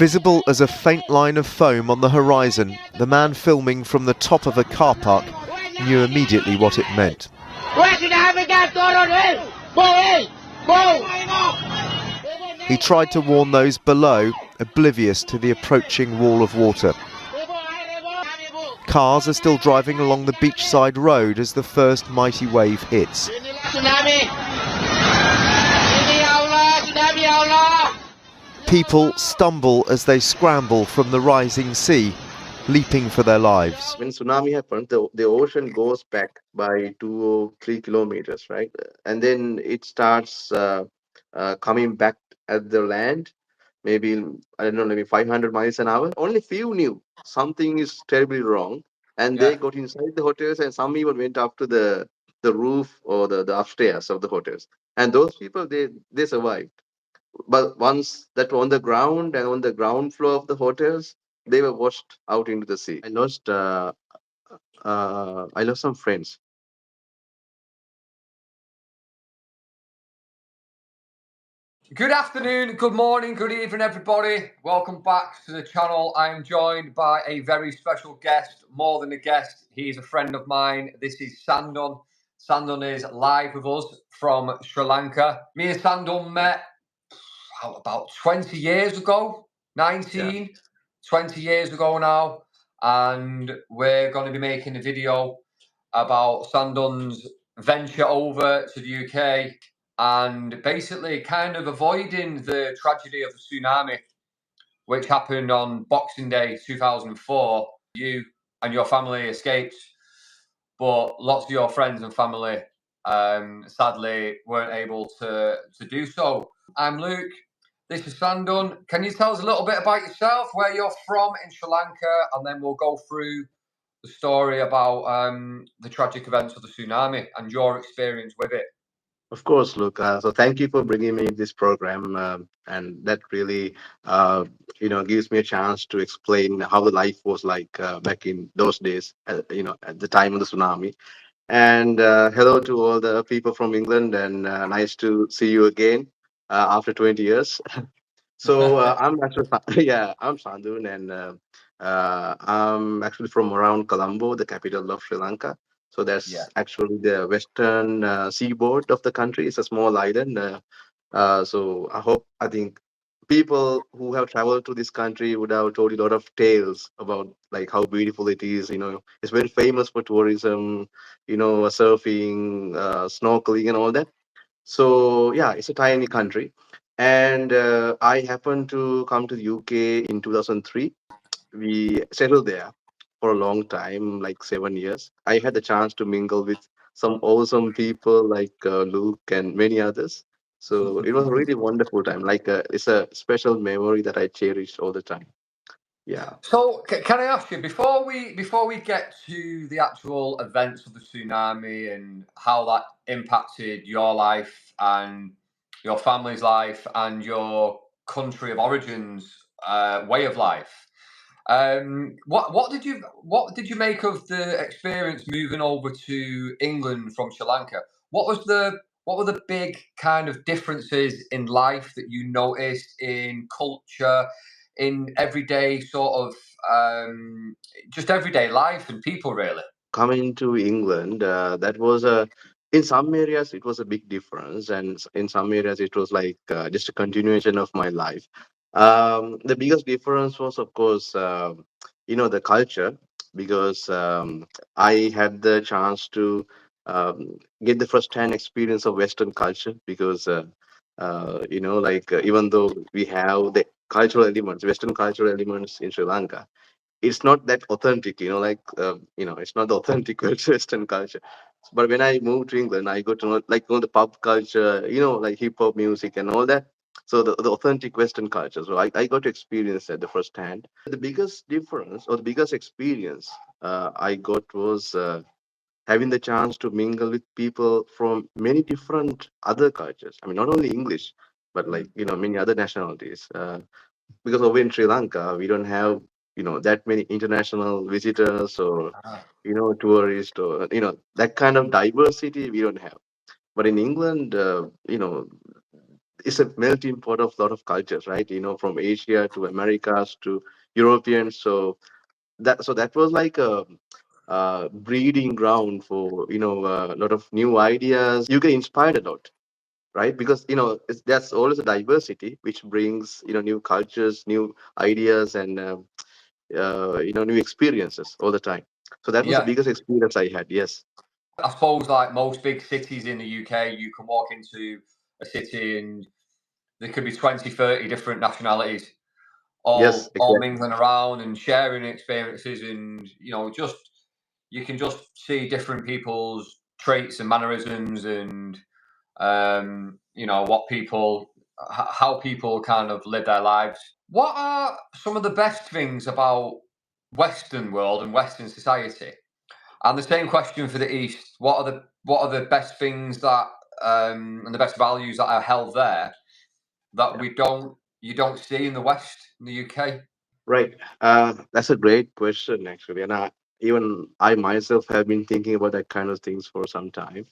Visible as a faint line of foam on the horizon, the man filming from the top of a car park knew immediately what it meant. He tried to warn those below, oblivious to the approaching wall of water. Cars are still driving along the beachside road as the first mighty wave hits. People stumble as they scramble from the rising sea, leaping for their lives. When tsunami happens, the ocean goes back by 2 or 3 kilometers, right? And then it starts coming back at the land, maybe, I don't know, maybe 500 miles an hour. Only few knew something is terribly wrong. And they got inside the hotels, and some even went up to the roof or the upstairs of the hotels. And those people, they survived. But once that were on the ground and on the ground floor of the hotels, they were washed out into the sea. I lost some friends. Good afternoon, good morning, good evening, everybody. Welcome back to the channel. I'm joined by a very special guest, more than a guest. He's a friend of mine. This is Sandun. Sandun is live with us from Sri Lanka. Me and Sandun met about 20 years ago, 19, 20 years ago now. And we're going to be making a video about Sandun's venture over to the UK and basically kind of avoiding the tragedy of the tsunami, which happened on Boxing Day 2004. You and your family escaped, but lots of your friends and family sadly weren't able to do so. I'm Luke. This is Sandun. Can you tell us a little bit about yourself, where you're from in Sri Lanka, and then we'll go through the story about the tragic events of the tsunami and your experience with it. Of course, look. So thank you for bringing me this program, and that really, gives me a chance to explain how the life was like back in those days. At the time of the tsunami. And hello to all the people from England, and nice to see you again after 20 years. So I'm actually, yeah, I'm Sandun, and I'm actually from around Colombo, the capital of Sri Lanka. So that's actually the western seaboard of the country. It's a small island. So I think people who have traveled to this country would have told you a lot of tales about like how beautiful it is. It's very famous for tourism, surfing, snorkeling, and all that. So yeah, it's a tiny country, and I happened to come to the UK in 2003. We settled there for a long time, like 7 years. I had the chance to mingle with some awesome people like Luke and many others. So it was a really wonderful time. Like it's a special memory that I cherish all the time. Yeah. So, can I ask you before we get to the actual events of the tsunami and how that impacted your life and your family's life and your country of origins way of life? What did you make of the experience moving over to England from Sri Lanka? What were the big kind of differences in life that you noticed in culture, in everyday sort of just everyday life and people, really? Coming to England, that was in some areas it was a big difference, and in some areas it was like just a continuation of my life. The biggest difference was, of course, the culture, because I had the chance to get the first-hand experience of Western culture, because even though we have the cultural elements, Western cultural elements in Sri Lanka, it's not that authentic, it's not the authentic Western culture. But when I moved to England, I got to know, like, the pub culture, like hip hop music and all that. So the authentic Western culture. So I got to experience that the first hand. The biggest difference or the biggest experience I got was having the chance to mingle with people from many different other cultures. I mean, not only English, but like, many other nationalities. Because over in Sri Lanka, we don't have that many international visitors or tourists or that kind of diversity we don't have. But in England, it's a melting pot of lot of cultures, right? From Asia to Americas to Europeans. So that was like a breeding ground for a lot of new ideas. You get inspired a lot, right? Because that's always a diversity which brings new cultures, new ideas, and new experiences all the time. So that was the Yeah. biggest experience I had. Yes. I suppose like most big cities in the UK, you can walk into a city and there could be 20, 30 different nationalities Yes. all Exactly. mingling around and sharing experiences, and just you can just see different people's traits and mannerisms, and what people how people kind of live their lives. What are some of the best things about Western world and Western society? And the same question for the East. What are the best things that and the best values that are held there that Yeah. you don't see in the West, in the UK? Right. That's a great question, actually. And even I myself have been thinking about that kind of things for some time.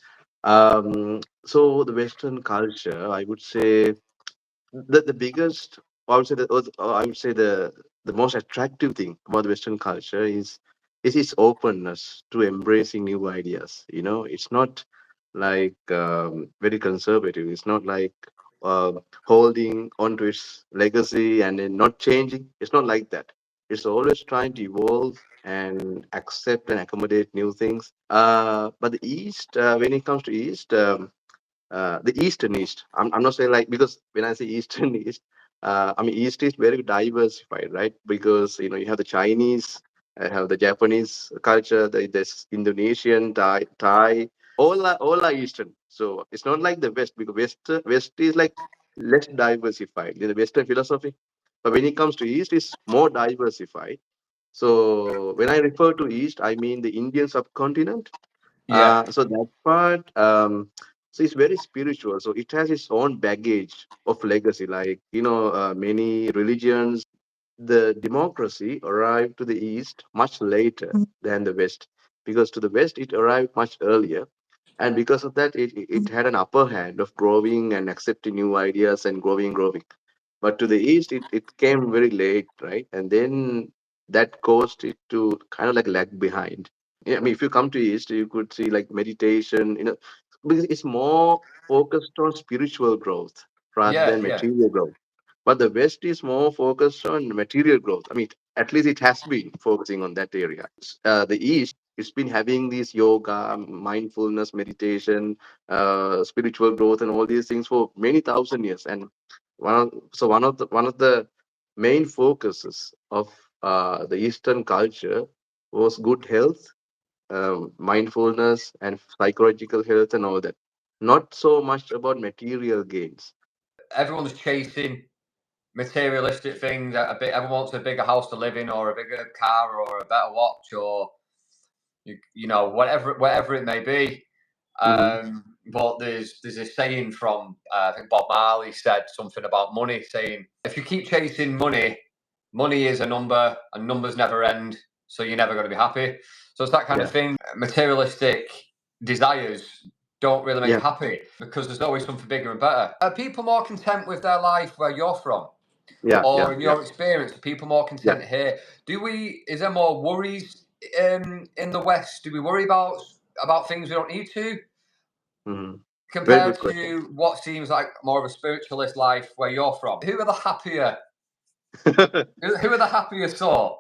So the Western culture, I would say, the biggest, or I would say the most attractive thing about the Western culture is its openness to embracing new ideas. It's not like very conservative. It's not like uh, holding onto its legacy and then not changing. It's not like that. It's always trying to evolve and accept and accommodate new things. But the East, when it comes to East. The Eastern East. I'm not saying like, because when I say Eastern East, I mean East is very diversified, right? Because you have the Chinese, have the Japanese culture, there's Indonesian, Thai, all are Eastern. So it's not like the West, because West is like less diversified in the Western philosophy. But when it comes to East, it's more diversified. So when I refer to East, I mean the Indian subcontinent. Yeah, So that part, so it's very spiritual. So it has its own baggage of legacy. Like many religions, the democracy arrived to the East much later than the West, because to the West it arrived much earlier, and because of that, it had an upper hand of growing and accepting new ideas and growing. But to the East, it came very late, right? And then that caused it to kind of like lag behind. Yeah, I mean, if you come to East, you could see like meditation, because it's more focused on spiritual growth rather yeah, than yeah, material growth. But the West is more focused on material growth. I mean, at least it has been focusing on that area. The East, it's been having these yoga, mindfulness, meditation, spiritual growth, and all these things for many thousand years. And one of the main focuses of the Eastern culture was good health, mindfulness, and psychological health, and all that. Not so much about material gains. everyone's chasing materialistic things. Everyone wants a bigger house to live in, or a bigger car, or a better watch, or whatever it may be. Hmm. But there's a saying from I think Bob Marley said something about money, saying if you keep chasing money, money is a number, and numbers never end, so you're never going to be happy. So it's that kind of Yeah, thing. Materialistic desires don't really make yeah, you happy, because there's always something bigger and better. Are people more content with their life where you're from? yeah, Or yeah, in yeah, your experience, are people more yeah. content here? Is there more worries in the West? Do we worry about things we don't need to, Hmm. Very compared good question. to what seems like more of a spiritualist life where you're from? Who are the happier? Who are the happier sort?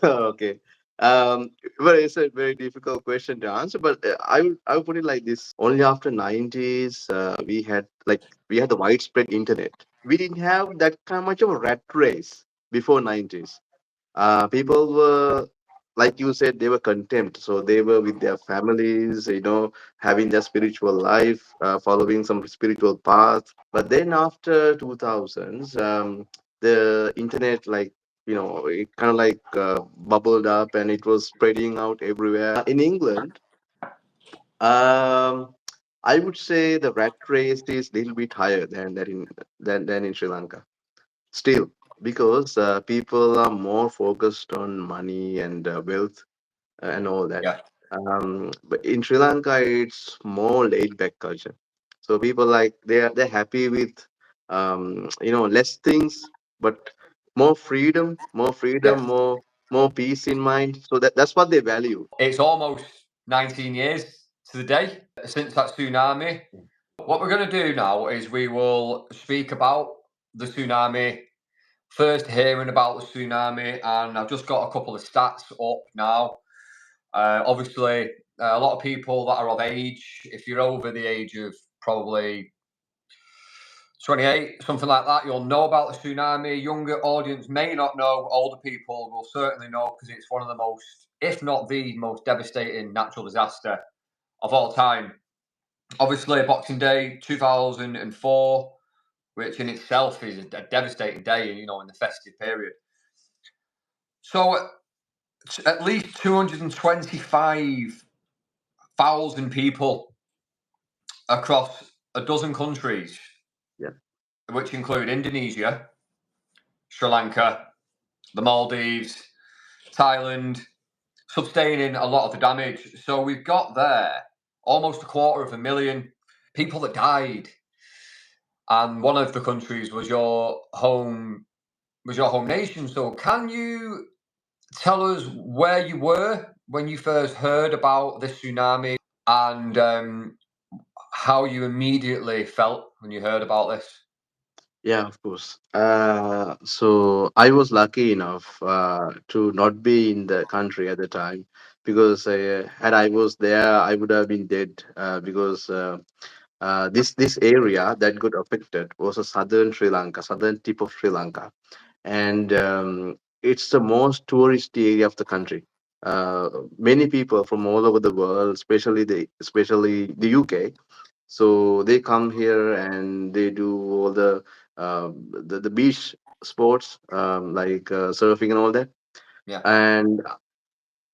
Okay. Well, it's a very difficult question to answer, but I would put it like this. Only after 90s, we had the widespread internet. We didn't have that kind of much of a rat race before 90s. People were, like you said, they were content. So they were with their families, having their spiritual life, following some spiritual path. But then after 2000s, the internet, like, it kind of like bubbled up and it was spreading out everywhere. In England, um, I would say the rat race is a little bit higher than in Sri Lanka still, because people are more focused on money and wealth and all that. Yeah, But in Sri Lanka, it's more laid back culture. So people like they're happy with less things, but more Yeah. freedom, more peace in mind. So that's what they value. It's almost 19 years to the day since that tsunami. What we're going to do now is we will speak about the tsunami. First, hearing about the tsunami, and I've just got a couple of stats up now. Obviously, a lot of people that are of age, if you're over the age of probably 28, something like that, you'll know about the tsunami. Younger audience may not know. Older people will certainly know because it's one of the most, if not the most devastating natural disaster of all time. Obviously, Boxing Day 2004, which in itself is a devastating day, in the festive period. So, at least 225,000 people across a dozen countries, Yeah. which include Indonesia, Sri Lanka, the Maldives, Thailand, sustaining a lot of the damage. So we've got there almost 250,000 people that died, and one of the countries was your home nation. So can you tell us where you were when you first heard about the tsunami, and how you immediately felt when you heard about this? Yeah, of course. So I was lucky enough to not be in the country at the time, because had I was there, I would have been dead. Because this area that got affected was a southern Sri Lanka, southern tip of Sri Lanka, and it's the most touristy area of the country. Many people from all over the world, especially the UK, so they come here and they do all the beach sports, like surfing and all that. Yeah. And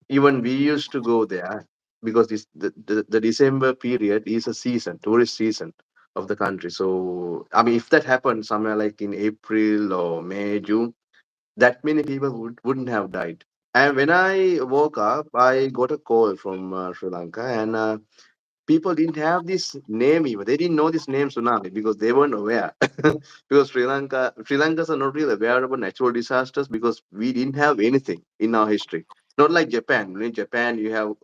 even we used to go there because the December period is a season, tourist season of the country. So I mean, if that happened somewhere like in April or May, June, that many people wouldn't have died. And when I woke up, I got a call from Sri Lanka, and people didn't have this name even. They didn't know this name tsunami because they weren't aware. Because Sri Lankans are not really aware about natural disasters because we didn't have anything in our history. Not like Japan. In Japan, you have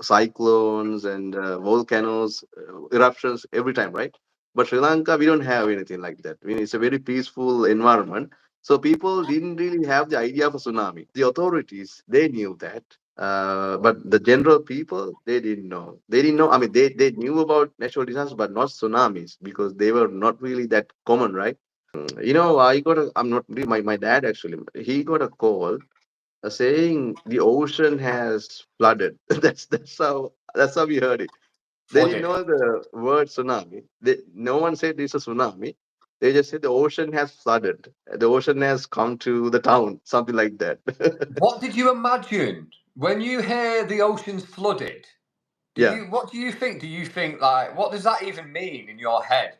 cyclones and volcanoes, eruptions every time, right? But Sri Lanka, we don't have anything like that. I mean, it's a very peaceful environment. So people didn't really have the idea of a tsunami. The authorities, they knew that, but the general people, they didn't know. They didn't know. I mean, they knew about natural disasters, but not tsunamis because they were not really that common, right? I'm not really, my dad actually, he got a call saying the ocean has flooded. That's how we heard it. They didn't Flooded. know the word tsunami. No one said it's a tsunami. They just said the ocean has flooded. The ocean has come to the town, something like that. What did you imagine when you hear the ocean's flooded? Yeah. What do you think? Do you think, like, what does that even mean in your head?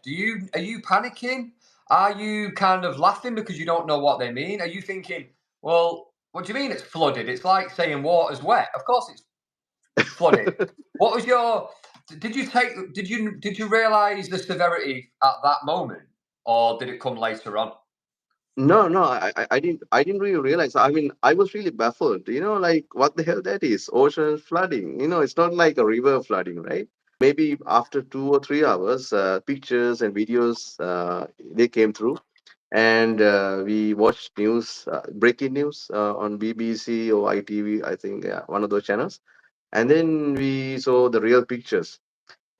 Are you panicking? Are you kind of laughing because you don't know what they mean? Are you thinking, well, what do you mean it's flooded? It's like saying water's wet. Of course it's flooded. What was your did you realize the severity at that moment, or did it come later on? No, no, I didn't really realize. I mean, I was really baffled. Like what the hell that is? Ocean flooding. It's not like a river flooding, right? Maybe after 2 or 3 hours, pictures and videos they came through, and we watched news, breaking news on BBC or ITV, I think, yeah, one of those channels, and then we saw the real pictures.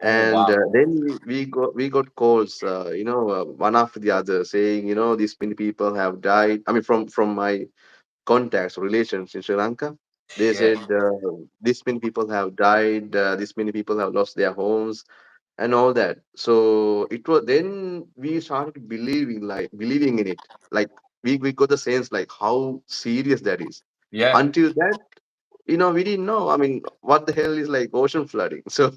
Oh And wow. then we got calls, one after the other, saying, these many people have died. I mean, from my contacts, relations in Sri Lanka, they Shit. said this many people have died, this many people have lost their homes, and all that. So it was then we started believing in it. Like we got the sense like how serious that is. Yeah. Until that, we didn't know. I mean, what the hell is like ocean flooding? So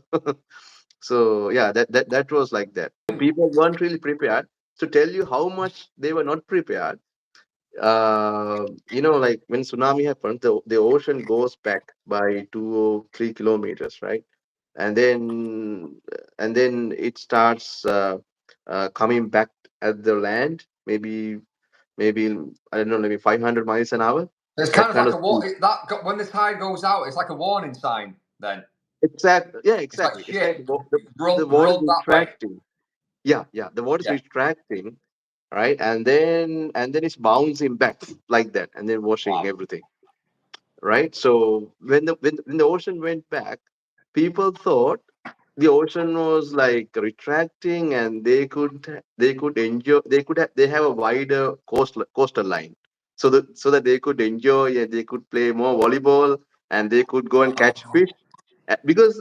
so yeah, that was like that. People weren't really prepared. To tell you how much they were not prepared, like when tsunami happened, the ocean goes back by 2 or 3 kilometers, right? and then it starts coming back at the land, maybe I don't know, maybe 500 miles an hour. It's That kind of kind like of a speed. when the tide goes out, it's like a warning sign. Then Exactly. Yeah, it's like exactly. It's like shit, the water is run that way. retracting. Yeah. The water is Yeah. retracting, right? And then it's bouncing back like that, and then washing Wow. everything, right? So when the ocean went back, people thought the ocean was like retracting, and they could enjoy, they have a wider coastal line, so that they could enjoy, and they could play more volleyball, and they could go and catch Oh. fish. Because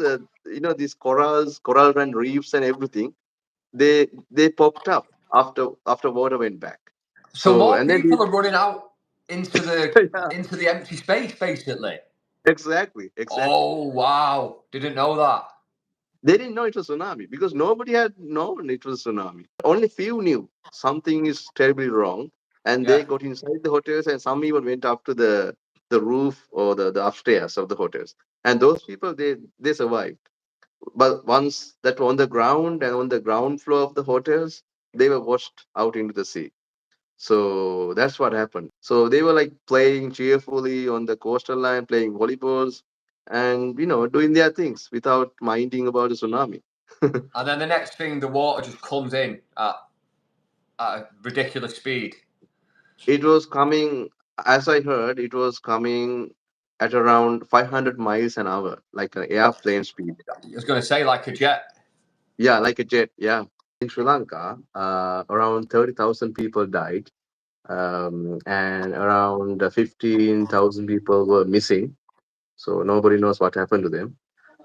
these coral run reefs and everything, they popped up after water went back. So So, more and then people are running out into the yeah, into the empty space, basically. exactly. Oh wow! Didn't know that. They didn't know it was tsunami because nobody had known it was tsunami. Only few knew something is terribly wrong, and Yeah. they got inside the hotels, and some even went up to the roof or the upstairs of the hotels. And those people, they survived. But once that were on the ground and on the ground floor of the hotels, they were washed out into the sea. So that's what happened. So they were like playing cheerfully on the coastal line, playing volleyballs, and doing their things without minding about the tsunami. And then the next thing, the water just comes in at a ridiculous speed. It was coming, as I heard, it was coming at around 500 miles an hour, like an What airplane speed. I was going to say, like a jet. Yeah, like a jet. Yeah. In Sri Lanka, around 30,000 people died, and around 15,000 people were missing. So nobody knows what happened to them.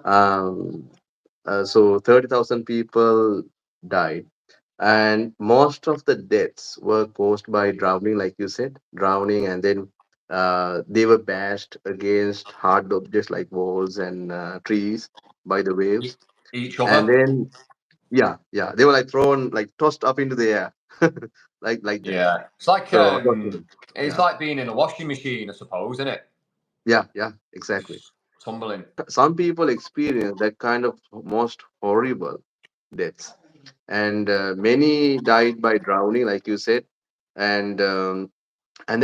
Um, so 30,000 people died, and most of the deaths were caused by drowning, like you said, drowning, and then they were bashed against hard objects like walls and trees by the E- waves, Each and other. then yeah, they were like thrown, like tossed up into the air, like that. Yeah. So totally. It's Yeah, like being in a washing machine, I suppose, isn't it? yeah, exactly. Just tumbling. Some people experience that kind of most horrible deaths, and many died by drowning, like you said, and then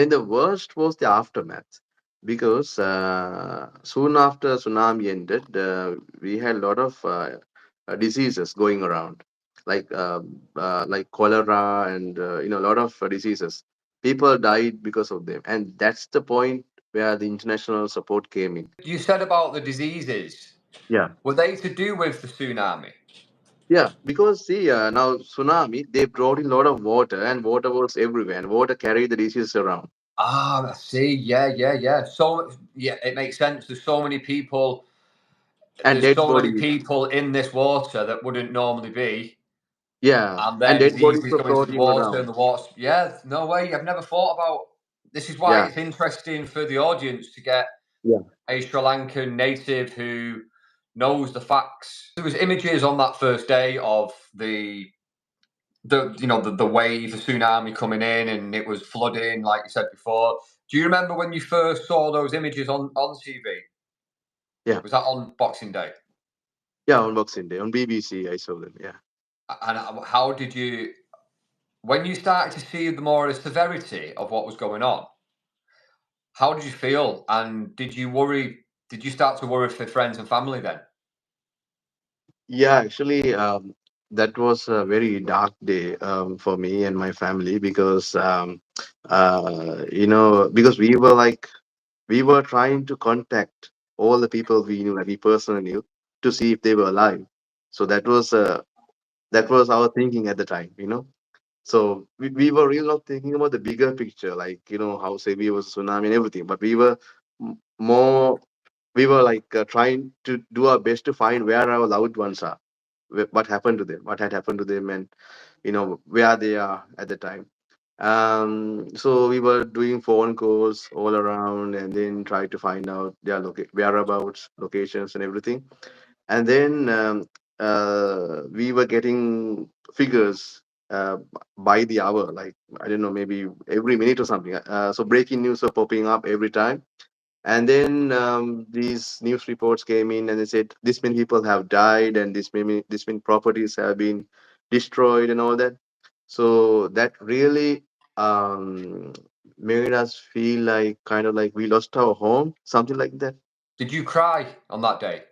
the worst was the aftermath, because soon after tsunami ended, we had a lot of diseases going around, like cholera, and a lot of diseases. People died because of them, and that's the point where the international support came in. You said about the diseases. Yeah. Were they to do with the tsunami? Yeah, because see, now tsunami, they brought in a lot of water, and water was everywhere, and water carried the diseases around. Ah, I see. Yeah. So yeah, it makes sense. There's so many people. And There's dead so many bodies. people in this water that wouldn't normally be, Yeah, and and then dead bodies diseases were go into the floating water, around. and the water. Yeah, no way. I've never thought about. This is why Yeah, it's interesting for the audience to get yeah, a Sri Lankan native who knows the facts. There was images on that first day of the wave, the tsunami coming in, and it was flooding, like you said before. Do you remember when you first saw those images on TV? yeah, Was that on Boxing Day? yeah. On Boxing Day, on BBC, I saw them. Yeah. And how did you, when you started to see the more of the severity of what was going on? How did you feel? And did you worry? Did you start to worry for friends and family then? Yeah, actually, that was a very dark day for me and my family, because because we were trying to contact all the people we knew, like we personally knew, to see if they were alive. So that was our thinking at the time. So we were really not thinking about the bigger picture, like how severe was the tsunami and everything, but more we were like trying to do our best to find where our loved ones are, what happened to them, what had happened to them, and where they are at the time. So we were doing phone calls all around, and then try to find out their whereabouts, locations, and everything. And then we were getting figures by the hour, like I don't know, maybe every minute or something. So breaking news were popping up every time, And then these news reports came in, and they said this many people have died, and this many properties have been destroyed, and all that. So that really um, made us feel like kind of like we lost our home, something like that. Did you cry on that day?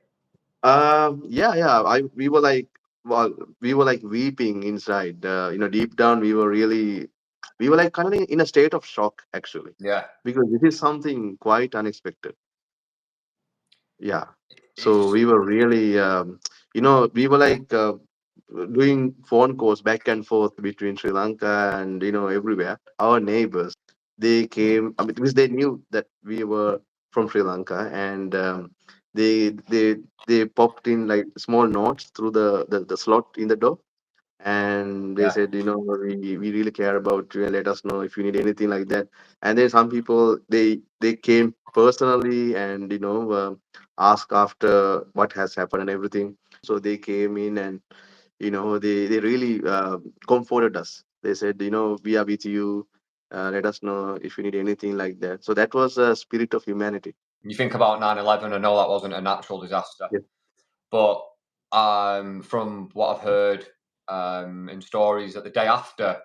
Yeah, yeah. We were like, well, we were like weeping inside. Deep down, we were like kind of in a state of shock, actually, Yeah. because this is something quite unexpected. Yeah. So It's we were really, we were like doing phone calls back and forth between Sri Lanka and, everywhere. Our neighbors, they came, I mean, because they knew that we were from Sri Lanka, and they they they popped in like small notes through the slot in the door, and they yeah. said, we really care about you, and let us know if you need anything like that. And then some people, they came personally, and ask after what has happened and everything. So they came in, and they really comforted us. They said, we are with you, let us know if you need anything like that. So that was a spirit of humanity. You think about 9/11. I know that wasn't a natural disaster, Yeah. but from what I've heard in stories, that the day after,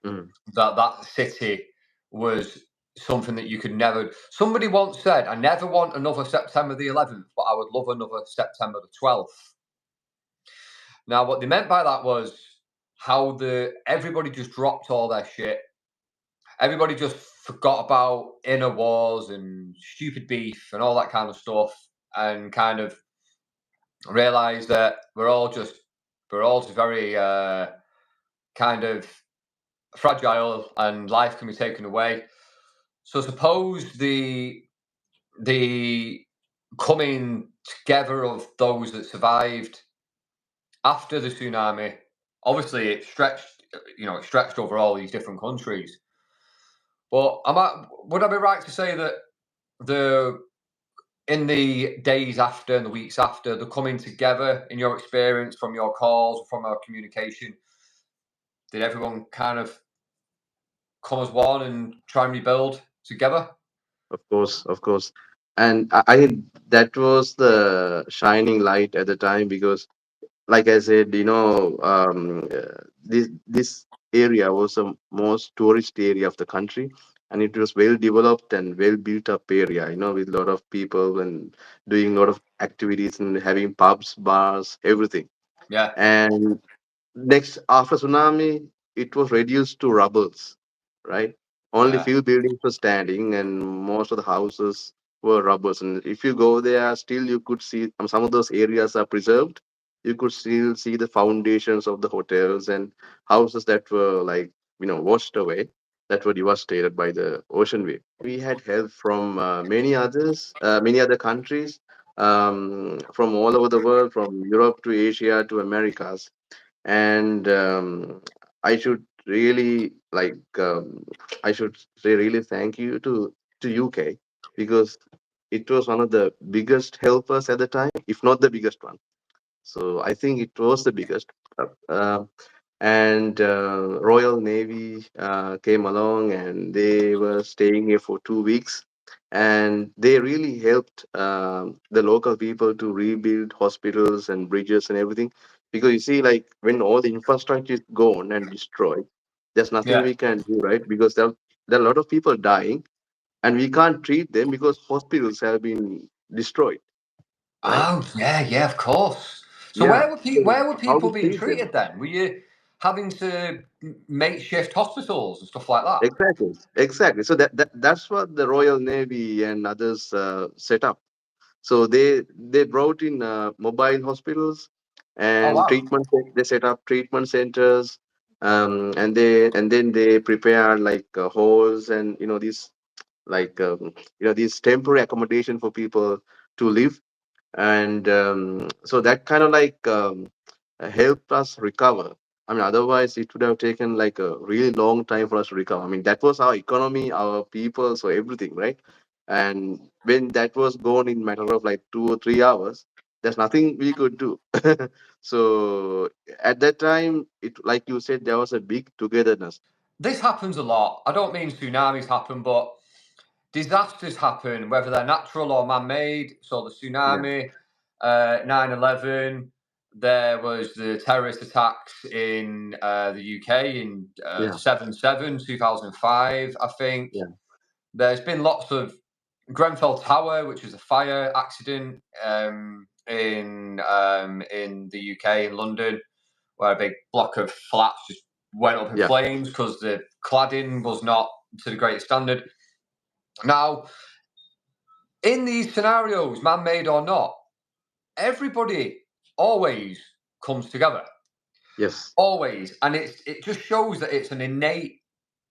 Mm. that city was something that you could never. Somebody once said, "I never want another September the 11th, but I would love another September the 12th." Now, what they meant by that was how everybody just dropped all their shit. Everybody just forgot about inner wars and stupid beef and all that kind of stuff, and kind of realized that we're all just very kind of fragile, and life can be taken away. So suppose the coming together of those that survived after the tsunami, obviously it stretched over all these different countries. But would I be right to say that the in the days after and the weeks after, the coming together, in your experience, from your calls, from our communication, did everyone kind of come as one and try and rebuild together? Of course, of course. And I think that was the shining light at the time, because like I said, this area was the most tourist area of the country, and it was well developed and well built up area, with a lot of people and doing a lot of activities and having pubs, bars, everything. Yeah, And next, after tsunami, it was reduced to rubbles, right? Only yeah, few buildings were standing, and most of the houses were rubbles. And if you go there, still you could see some of those areas are preserved. You could still see the foundations of the hotels and houses that were like, washed away, that were devastated by the ocean wave. We had help from many other countries, from all over the world, from Europe to Asia to Americas. And I should really I should say really thank you to UK, because it was one of the biggest helpers at the time, if not the biggest one. So I think it was the biggest. Uh, and Royal Navy came along, and they were staying here for 2 weeks, and they really helped the local people to rebuild hospitals and bridges and everything. Because you see, like when all the infrastructure is gone and destroyed, there's nothing yeah. we can do, right? Because there are a lot of people dying, and we can't treat them because hospitals have been destroyed, right? Oh, yeah, yeah, of course. So Yeah. So where were how people to being treat them? treated then? Were you having to makeshift hospitals and stuff like that? Exactly, exactly. So that's what the Royal Navy and others set up. So they brought in mobile hospitals Oh, and wow. treatment. They set up treatment centers, and then they prepared like halls, and these like these temporary accommodation for people to live. And so that kind of like helped us recover. I mean, otherwise it would have taken like a really long time for us to recover. I mean, that was our economy, our people, so everything, right? And when that was gone in matter of like 2 or 3 hours, there's nothing we could do. So at that time, it like you said, there was a big togetherness. This happens a lot. I don't mean tsunamis happen, but disasters happen, whether they're natural or man-made. So the tsunami, 9/11. There was the terrorist attacks in the UK in Yeah. 7/7, 2005, I think. Yeah. There's been lots of Grenfell Tower, which was a fire accident in the UK, in London, where a big block of flats just went up in Yeah. flames because the cladding was not to the greatest standard. Now, in these scenarios, man-made or not, everybody always comes together. Yes. Always. And it just shows that it's an innate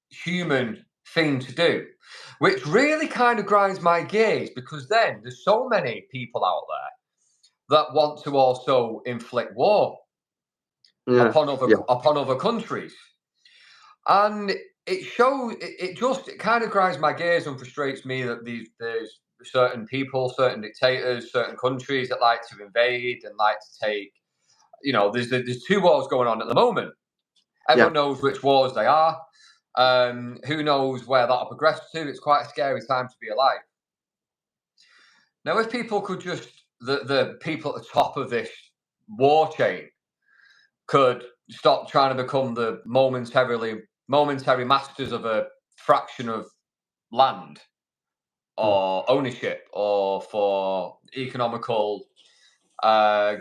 human thing to do, which really kind of grinds my gears, because then there's so many people out there that want to also inflict war Yeah. upon other countries. And it kind of grinds my gears and frustrates me that there's certain people, certain dictators, certain countries that like to invade and like to take, there's two wars going on at the moment. Everyone knows which wars they are. Who knows where that'll progress to? It's quite a scary time to be alive. Now, if people could just, the people at the top of this war chain could stop trying to become the momentary masters of a fraction of land or ownership, or for economical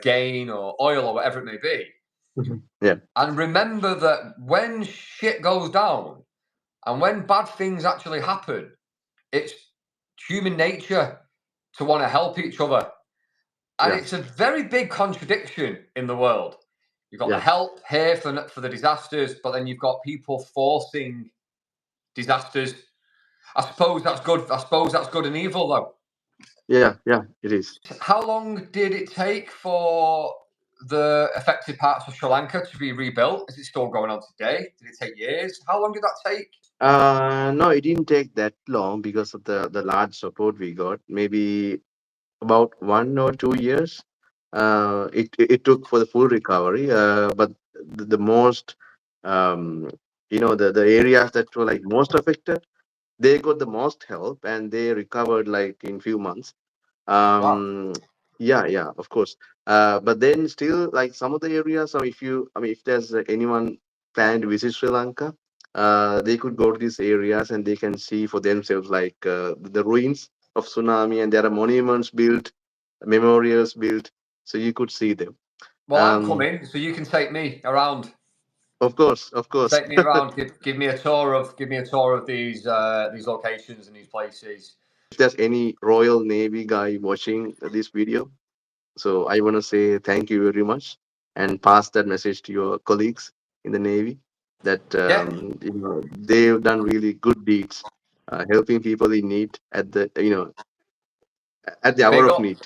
gain or oil or whatever it may be. Yeah. And remember that when shit goes down and when bad things actually happen, it's human nature to want to help each other. And it's a very big contradiction in the world. You've got the help here for the disasters, but then you've got people forcing disasters. I suppose that's good and evil, though. Yeah, it is. How long did it take for the affected parts of Sri Lanka to be rebuilt? Is it still going on today? Did it take years? How long did that take? No, it didn't take that long because of the large support we got. Maybe about 1 or 2 years. It took for the full recovery. But the most, the areas that were like most affected, they got the most help and they recovered like in few months. Wow. Yeah, of course. But then still, like some of the areas, so if there's anyone planning to visit Sri Lanka, they could go to these areas and they can see for themselves like the ruins of tsunami, and there are monuments built, memorials built, so you could see them. Well, I'm coming, so you can take me around. Of course. Take me around. Give me a tour of these locations and these places. If there's any Royal Navy guy watching this video, so I want to say thank you very much and pass that message to your colleagues in the Navy that they've done really good deeds, helping people in need at the hour of need.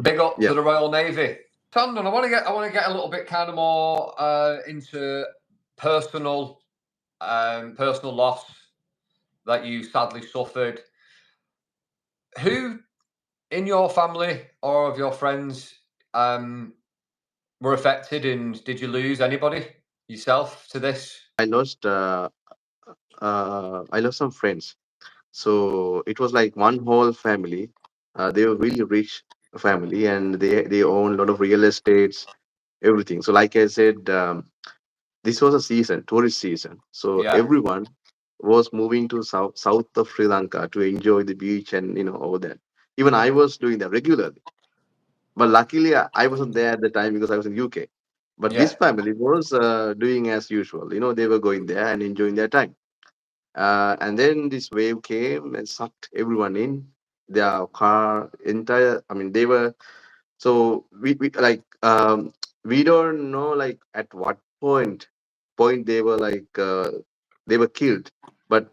Big up Yeah. to the Royal Navy. Sandun, I want to get a little bit kind of more into personal loss that you sadly suffered. Who in your family or of your friends were affected, and did you lose anybody yourself to this? I lost some friends. So it was like one whole family. They were really rich family and they own a lot of real estates, everything. So like I said, this was a season, tourist season. So everyone was moving to south of Sri Lanka to enjoy the beach and all that. Even I was doing that regularly. But luckily, I wasn't there at the time because I was in UK. But this family was doing as usual. They were going there and enjoying their time. And then this wave came and sucked everyone in. Their car, entire. I mean, they were. So we like we don't know like at what point they were like they were killed, but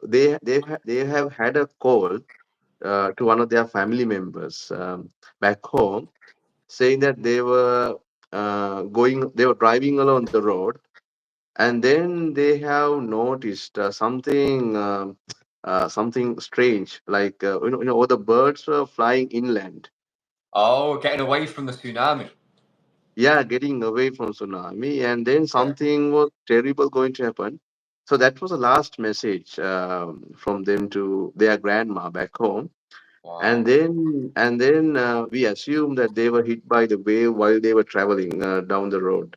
they have had a call to one of their family members back home, saying that they were driving along the road, and then they have noticed something strange, like all the birds were flying inland. Oh, getting away from the tsunami. Yeah, getting away from tsunami, and then something was terrible going to happen. So that was the last message from them to their grandma back home. Wow. And then we assumed that they were hit by the wave while they were traveling down the road.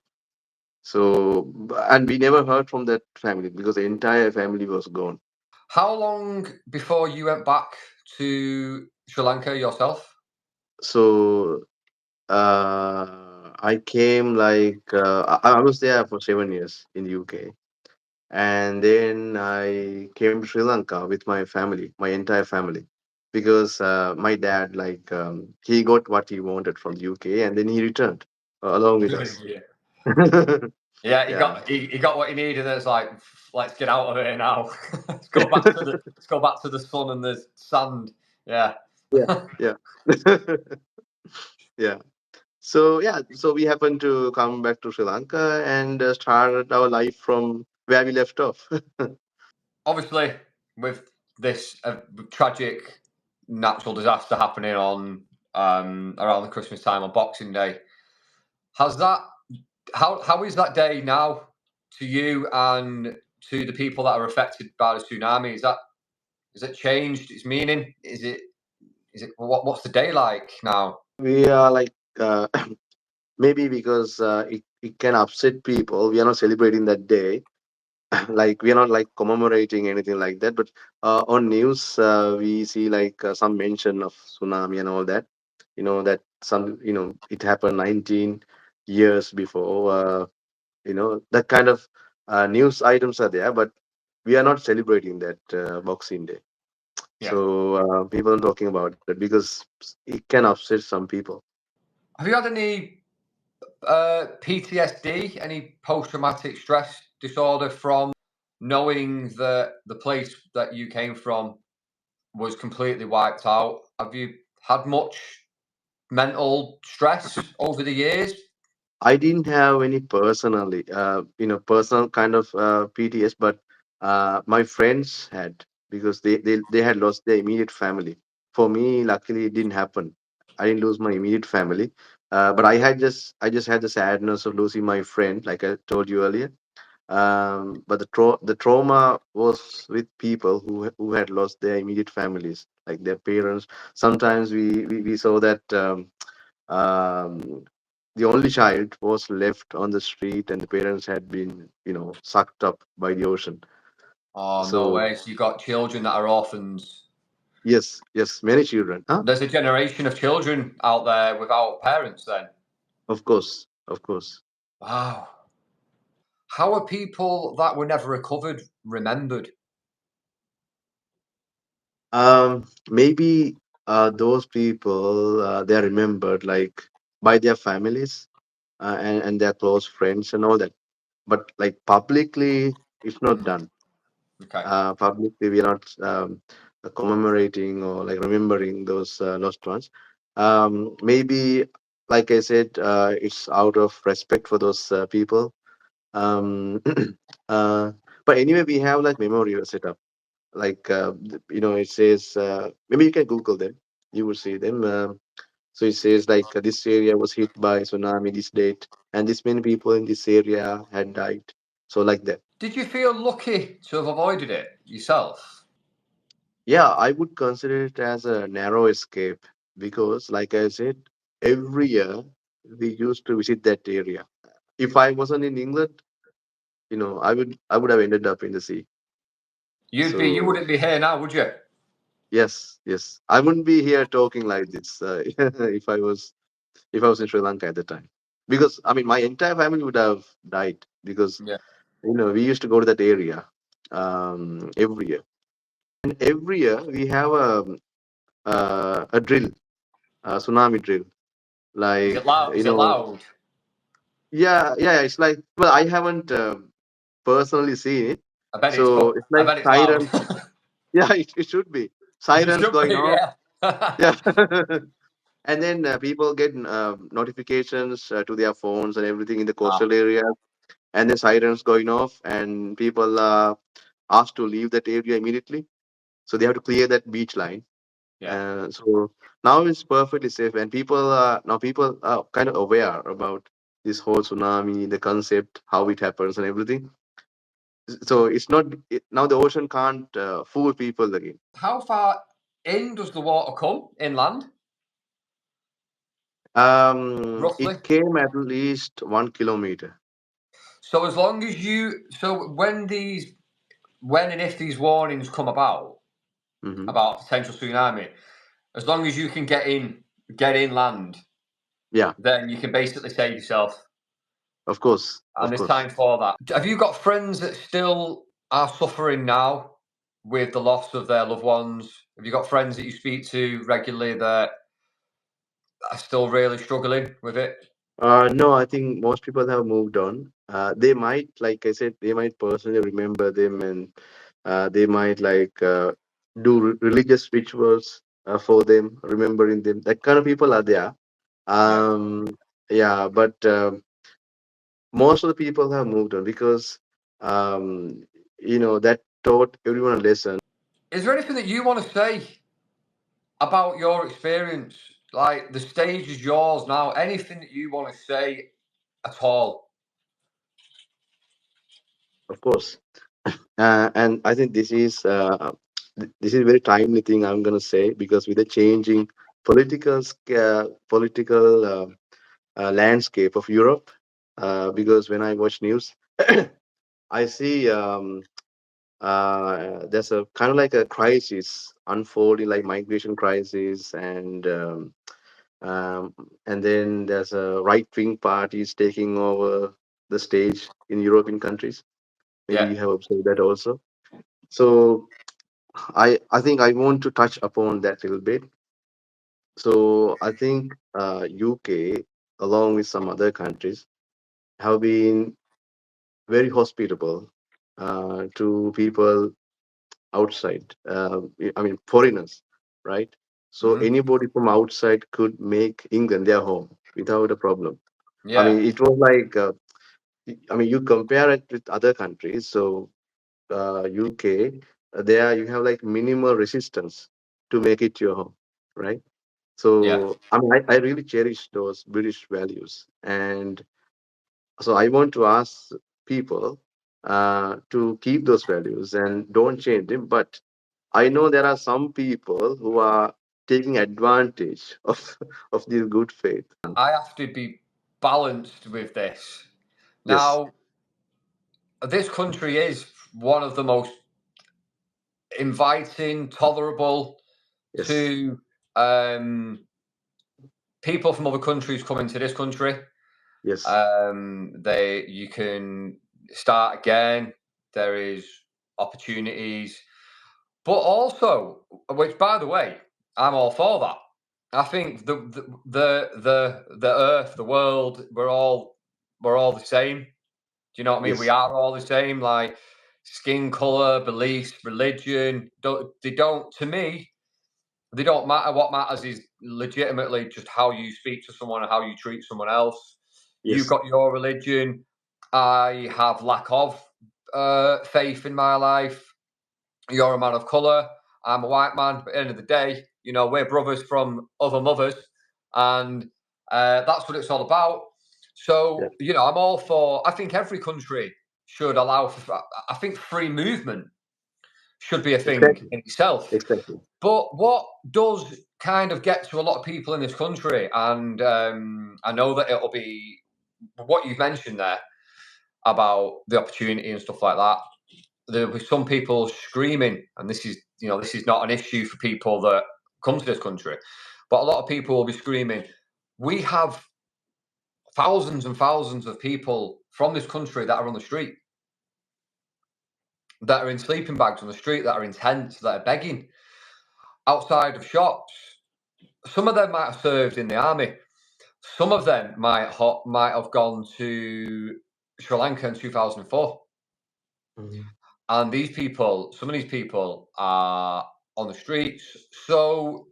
So, and we never heard from that family because the entire family was gone. How long before you went back to Sri Lanka yourself? So I came I was there for 7 years in the UK, and then I came to Sri Lanka with my family, my entire family, because my dad he got what he wanted from the UK, and then he returned along with us. Yeah. Yeah, Yeah, he got what he needed. It's like, let's get out of here now. Let's go back to the sun and the sand. Yeah. yeah, yeah, yeah. So we happened to come back to Sri Lanka and started our life from where we left off. Obviously, with this tragic natural disaster happening on around the Christmas time on Boxing Day, has that how is that day now to you and to the people that are affected by the tsunami? Is it changed its meaning? Is it what's the day like now? We are maybe because it can upset people. We are not celebrating that day. Like we are not like commemorating anything like that. But on news, we see some mention of tsunami and all that. That it happened 19 years before. That kind of news items are there, but we are not celebrating that Boxing Day. Yeah. So people are talking about it because it can upset some people. Have you had any PTSD, any post traumatic stress disorder from knowing that the place that you came from was completely wiped out? Have you had much mental stress over the years? I didn't have any personal kind of PTS, but my friends had because they had lost their immediate family. For me, luckily, it didn't happen. I didn't lose my immediate family, but I just had the sadness of losing my friend, like I told you earlier. But the trauma was with people who had lost their immediate families, like their parents. Sometimes we saw that. Um, the only child was left on the street and the parents had been sucked up by the ocean. Oh, no So way. So you've got children that are orphans. yes, many children, huh? There's a generation of children out there without parents then. Of course. Wow. How are people that were never recovered remembered? Maybe those people they're remembered by their families and their close friends and all that, but like publicly it's not done. Okay. Publicly we are not commemorating or like remembering those lost ones. Maybe, like I said, it's out of respect for those people. um, uh, but anyway, we have like memorial set up, it says, maybe you can google them, you will see them. So it says this area was hit by tsunami this date and this many people in this area had died, so like that. Did you feel lucky to have avoided it yourself? Yeah, I would consider it as a narrow escape because, like I said, every year we used to visit that area. If I wasn't in England, I would have ended up in the sea. You So wouldn't be here now, would you? yes, I wouldn't be here talking like this if I was in Sri Lanka at the time. Because I mean, my entire family would have died because Yeah. we used to go to that area every year, and every year we have a drill, a tsunami drill. Is it Like, loud? Is it loud? yeah, it's like, well, I haven't personally seen it. So it's I like bet it's loud. sirens. Yeah, it should be It sirens should going be, off. yeah. Yeah. And then people get notifications to their phones and everything in the Ah, coastal area, and then sirens going off, and people are asked to leave that area immediately. So they have to clear that beach line. yeah. So now it's perfectly safe, and people are kind of aware about this whole tsunami, the concept, how it happens, and everything. So it's not now the ocean can't fool people again. How far in does the water come inland? Roughly. It came at least 1 kilometer. So as long as when and if these warnings come about Hmm. about potential tsunami, as long as you can get inland, Yeah, then you can basically save yourself. of course, And of there's course. time for that. Have you got friends that still are suffering now with the loss of their loved ones? Have you got friends that you speak to regularly that are still really struggling with it? No, I think most people have moved on. They might, like I said, they might personally remember them, and they might do religious rituals for them, remembering them. That kind of people are there. Yeah. Um, yeah, but most of the people have moved on because that taught everyone a lesson. Is there anything that you want to say about your experience? Like, the stage is yours now. Anything that you want to say at all? Of course. And I think this is a very timely thing I'm going to say, because with the changing political landscape of Europe, because when I watch news, I see there's a kind of like a crisis unfolding, like migration crisis, um, and then there's a right wing parties taking over the stage in European countries. Maybe Yeah. you have observed that also. So I think I want to touch upon that a little bit. So I think UK, along with some other countries, have been very hospitable to people outside. I mean, foreigners, right? So Hmm. anybody from outside could make England their home without a problem. I Yeah. mean, it was like, I mean, you compare it with other countries. So UK, there you have like minimal resistance to make it your home, right? Yeah. So I mean, I really cherish those British values, and so I want to ask people to keep those values and don't change them. But I know there are some people who are taking advantage of of this good faith. I have to be balanced with this. Yes, Now, this country is one of the most inviting, tolerable yes, to people from other countries coming to this country. yes, You can start again. There is opportunities, but also, which by the way, I'm all for that. I think the earth, the world, we're all the same. Do you know what I mean? We yes, are all the same. Like skin color, beliefs, religion. They don't. To me, they don't matter. What matters is legitimately just how you speak to someone and how you treat someone else. You've yes, got your religion. I have lack of faith in my life. You're a man of color. I'm a white man. But at the end of the day, we're brothers from other mothers, and that's what it's all about. yeah, So, I'm all for. I think every country should allow for. I think free movement should be a thing exactly, in itself. exactly. But what does kind of get to a lot of people in this country, and I know that it'll be what you've mentioned there about the opportunity and stuff like that. There were some people screaming, and this is not an issue for people that come to this country, but a lot of people will be screaming. We have thousands and thousands of people from this country that are on the street, that are in sleeping bags on the street, that are in tents, that are begging outside of shops. Some of them might have served in the army. Some of them might have gone to Sri Lanka in 2004. Mhm. And some of these people are on the streets. So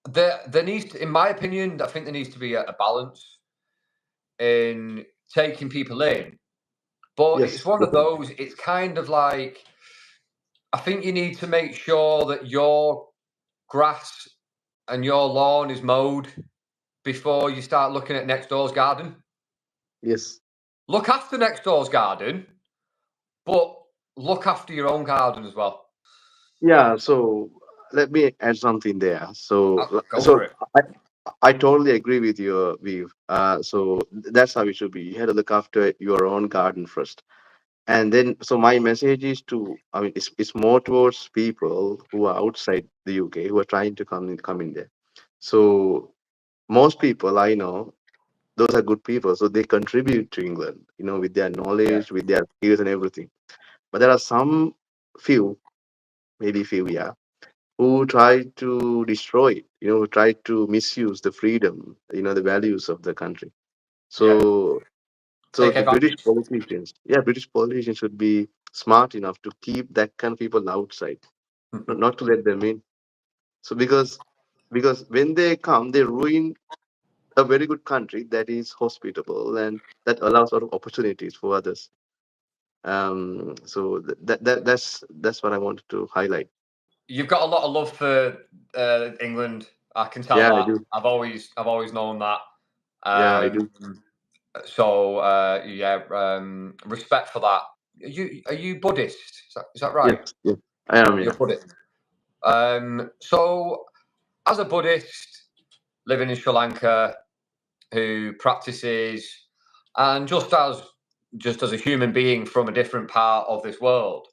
there needs to, in my opinion, I think there needs to be a balance in taking people in. But it's Yes, one of definitely. those, it's kind of like, I think you need to make sure that your grass and your lawn is mowed before you start looking at next door's garden. Yes, Look after next door's garden, but look after your own garden as well. Yeah, so let me add something there. Go for it. I totally agree with your view. So that's how it should be. You have to look after your own garden first. And then, so my message is to, I mean, it's more towards people who are outside the UK who are trying to come in there. So most people I know, those are good people. So they contribute to England, with their Yeah. knowledge, with their skills and everything. But there are some few, maybe few, yeah, who try to destroy it, who try to misuse the freedom, the values of the country. Yeah. So Take the British advantage. politicians, yeah, British politicians should be smart enough to keep that kind of people outside, not to let them in. So because when they come, they ruin a very good country that is hospitable and that allows a lot of opportunities for others. So that's what I wanted to highlight. You've got a lot of love for England. I can tell Yeah, I that. do. I've always known that. Yeah, I do. So respect for that. Are you Buddhist? Is that right? Yes, yes, I am. You're Yeah. Buddhist. So as a Buddhist living in Sri Lanka, who practices, and just as a human being from a different part of this world,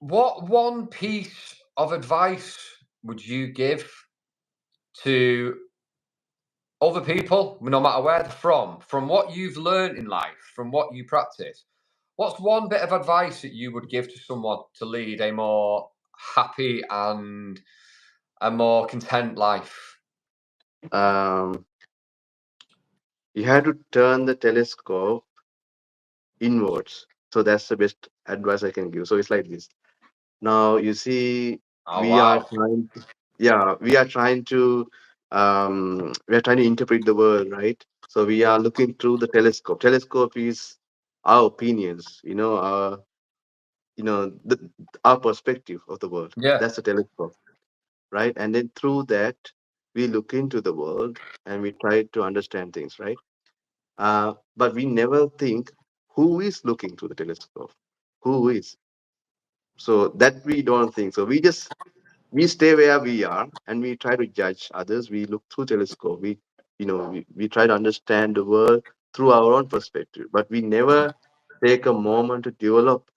what one piece of advice would you give to other people, no matter where they're from what you've learned in life, from what you practice? What's one bit of advice that you would give to someone to lead a more happy and a more content life? Um, you have to turn the telescope inwards. So that's the best advice I can give. So it's like this. Now you see, Oh we are wow! trying. Yeah, we are trying to interpret the world, right? So we are looking through the telescope. Telescope is our opinions, our perspective of the world. Yeah, That's the telescope, right? And then through that, we look into the world and we try to understand things, right? But we never think who is looking through the telescope, who is. So that we don't think. So we stay where we are and we try to judge others. We look through telescope. We try to understand the world through our own perspective. But we never take a moment to develop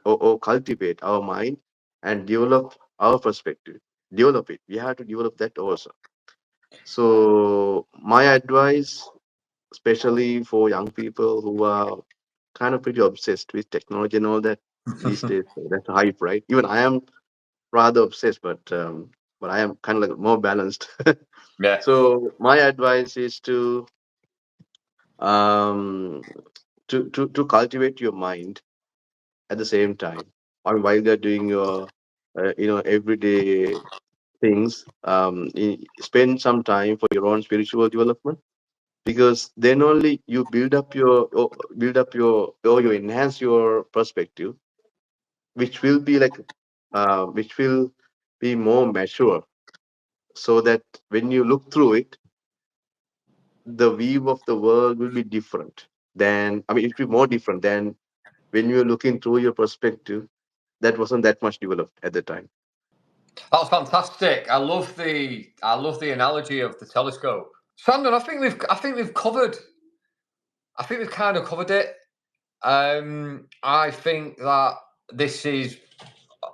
or cultivate our mind and develop our perspective. Develop it. We have to develop that also. So my advice, especially for young people who are kind of pretty obsessed with technology and all that these days. That's a hype, right? Even I am rather obsessed, but I am kind of like more balanced. yeah. So my advice is um to cultivate your mind at the same time. I mean, while you're doing your everyday things, spend some time for your own spiritual development because then only you build up your or you enhance your perspective, which will be like which will be more mature, so that when you look through it, the view of the world will be different than, I mean, it will be more different than when you're looking through your perspective that wasn't that much developed at the time. That's fantastic. I love the analogy of the telescope. Sandun, I think we've kind of covered it. I think that this is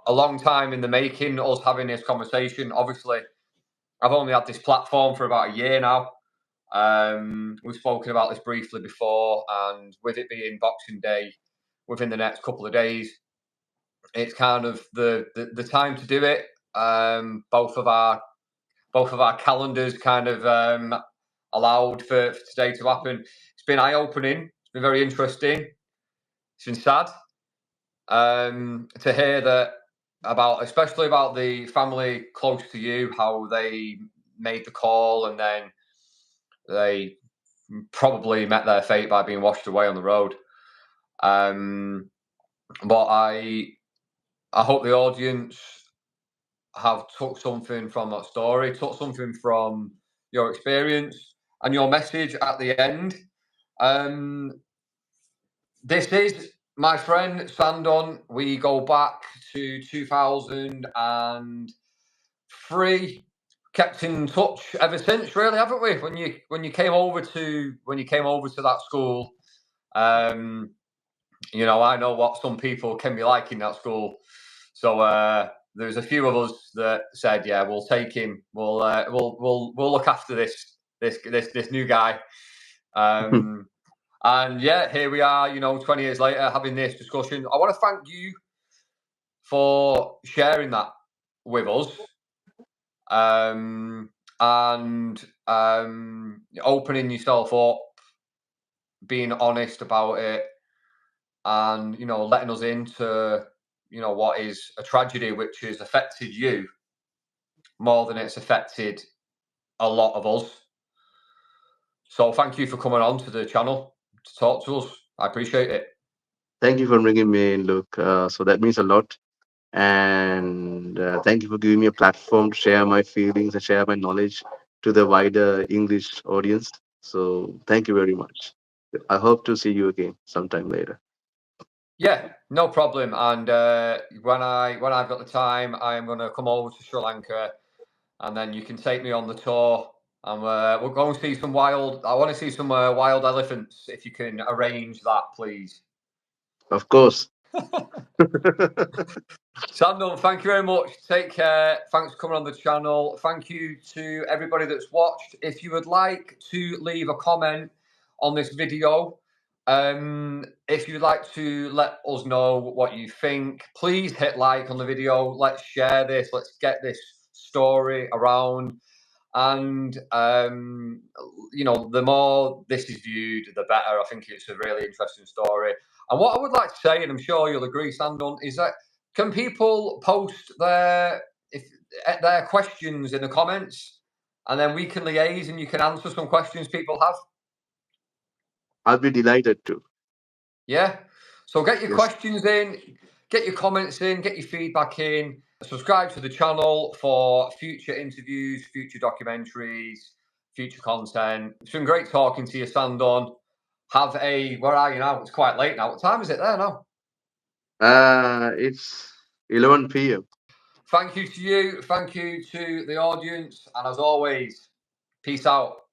a long time in the making, us having this conversation. Obviously, I've only had this platform for about a year now. We've spoken about this briefly before, and with it being Boxing Day within the next couple of days, it's kind of the time to do it. Both of our calendars kind of allowed for today to happen. It's been eye-opening. It's been very interesting. It's been sad to hear that especially about the family close to you, how they made the call and then they probably met their fate by being washed away on the road. But I hope the audience have took something from that story, took something from your experience and your message at the end. This is My friend Sandun, we go back to 2003. Kept in touch ever since, really, haven't we? When you came over to that school, you know, I know what some people can be like in that school. So there's a few of us that said, yeah, we'll take him. We'll look after this new guy. And yeah, here we are, you know, 20 years later having this discussion. I want to thank you for sharing that with us, and opening yourself up, being honest about it, and, you know, letting us into, you know, what is a tragedy which has affected you more than it's affected a lot of us. So thank you for coming on to the channel to talk to us. I appreciate it. Thank you for bringing me in, Luke. So that means a lot. And thank you for giving me a platform to share my feelings and share my knowledge to the wider English audience. So thank you very much. I hope to see you again sometime later. Yeah, no problem. And when I've got the time, I am going to come over to Sri Lanka, and then you can take me on the tour. And we'll go and see some wild. I want to see some wild elephants. If you can arrange that, please. Of course. Sandun, thank you very much. Take care. Thanks for coming on the channel. Thank you to everybody that's watched. If you would like to leave a comment on this video, if you'd like to let us know what you think, please hit like on the video. Let's share this. Let's get this story around. And you know, the more this is viewed, the better. I think it's a really interesting story. And what I would like to say, and I'm sure you'll agree, Sandun, is that can people post their questions in the comments, and then we can liaise and you can answer some questions people have? I'll be delighted to. Yeah. So get your Yes. questions in, get your comments in, get your feedback in. Subscribe to the channel for future interviews, future documentaries, future content. It's been great talking to you, Sandun. Where are you now? It's quite late now. What time is it there now? It's 11 p.m. Thank you to you. Thank you to the audience. And as always, peace out.